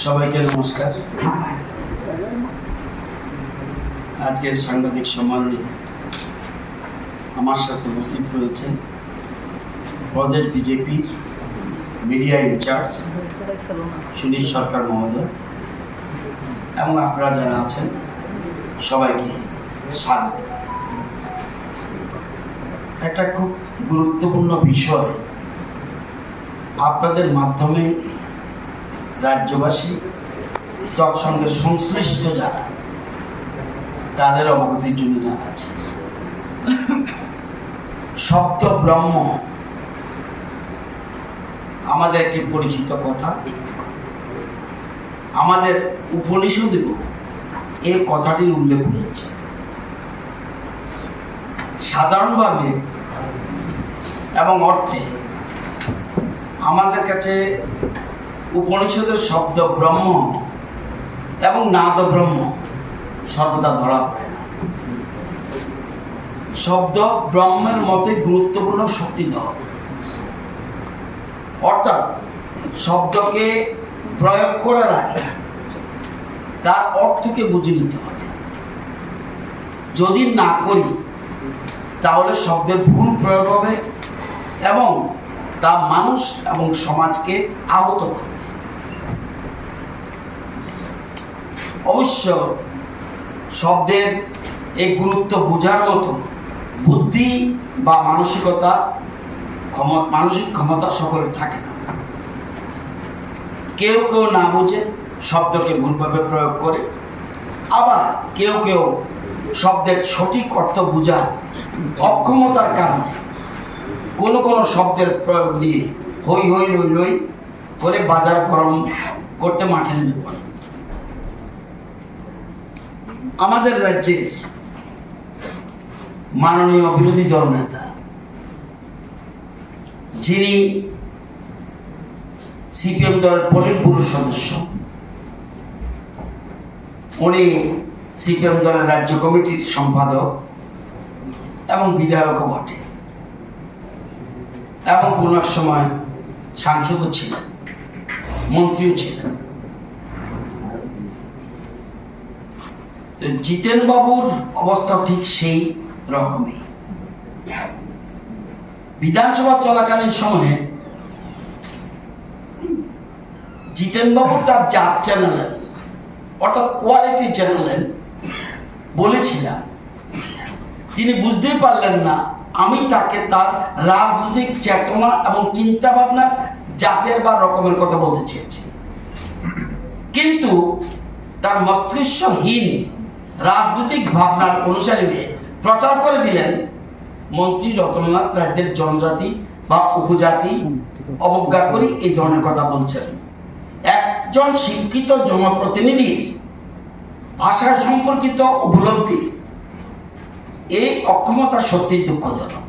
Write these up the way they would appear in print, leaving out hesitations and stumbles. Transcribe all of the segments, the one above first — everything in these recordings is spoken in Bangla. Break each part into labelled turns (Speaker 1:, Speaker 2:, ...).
Speaker 1: সবাইকে নমস্কার। আজকের সাংবাদিক সম্মেলনে আমার সাথে উপস্থিত রয়েছেন প্রদেশ বিজেপির মিডিয়া ইনচার্জ সুনীল সরকার মহোদয় এবং আপনারা যারা আছেন সবাইকে স্বাগত। একটা খুব গুরুত্বপূর্ণ বিষয় আপনাদের মাধ্যমে রাজ্যবাসী তৎসঙ্গে সংশ্লিষ্ট যারা তাদের অবগতির জন্য জানাচ্ছি। শব্দ ব্রহ্ম আমাদের একটি পরিচিত কথা। আমাদের উপনিষদেও এই কথাটির উল্লেখ রয়েছে। সাধারণভাবে এবং অর্থে আমাদের কাছে উপনিষদের শব্দ ব্রহ্ম এবং নাদ ব্রহ্ম সর্বদা ধরা পড়ে না। শব্দ ব্রহ্মের মতে গুরুত্বপূর্ণ শক্তিধর, অর্থাৎ শব্দকে প্রয়োগ করার আগে তার অর্থকে বুঝে নিতে হবে। যদি না করি তাহলে শব্দের ভুল প্রয়োগ হবে এবং তা মানুষ এবং সমাজকে আহত করবে। অবশ্য শব্দের এই গুরুত্ব বোঝার মতো বুদ্ধি বা মানসিক ক্ষমতা সকলের থাকে না। কেউ কেউ না বুঝে শব্দকে ভুলভাবে প্রয়োগ করে, আবার কেউ কেউ শব্দের সঠিক অর্থ বোঝার অক্ষমতার কারণে কোনো কোনো শব্দের প্রয়োগ নিয়ে হই হই রই রই করে বাজার গরম করতে মাঠে নেমে পড়ে। আমাদের রাজ্যের মাননীয় বিরোধী দল নেতা, যিনি সিপিএম দলের পলিট ব্যুরো সদস্য, উনি সিপিএম দলের রাজ্য কমিটির সম্পাদক এবং বিধায়কও বটে, এবং কোন এক সময় সাংসদও ছিলেন, মন্ত্রীও ছিলেন। তো জিতেন বাবুর অবস্থা ঠিক সেই রকমই। বিধানসভা চলাকালীন সময়ে জিতেন বাবু তার জাত চ্যানেলের অর্থাৎ কোয়ালিটি চ্যানেলের বলেছিলাম, তিনি বুঝতেই পারলেন না আমি তাকে তার রাজনৈতিক চেতনা এবং চিন্তা ভাবনা জাতের বা রকমের কথা বলতে চেয়েছি, কিন্তু তার মস্তিষ্কহীন রাজনৈতিক ভাবনার অনুসারী প্রচার করে দিলেন মন্ত্রী রতননাথ রাজ্যের জনজাতি বা উপজাতি অবজ্ঞা করে এই ধরনের কথা বলছেন। একজন শিক্ষিত জনপ্রতিনিধির ভাষা সম্পর্কিত উপলব্ধি এই অক্ষমতা সত্যি দুঃখজনক।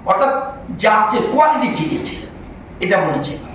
Speaker 1: অর্থাৎ জাতীয় কোয়ালিটি চিনিয়েছিলেন, এটা বলেছিলেন।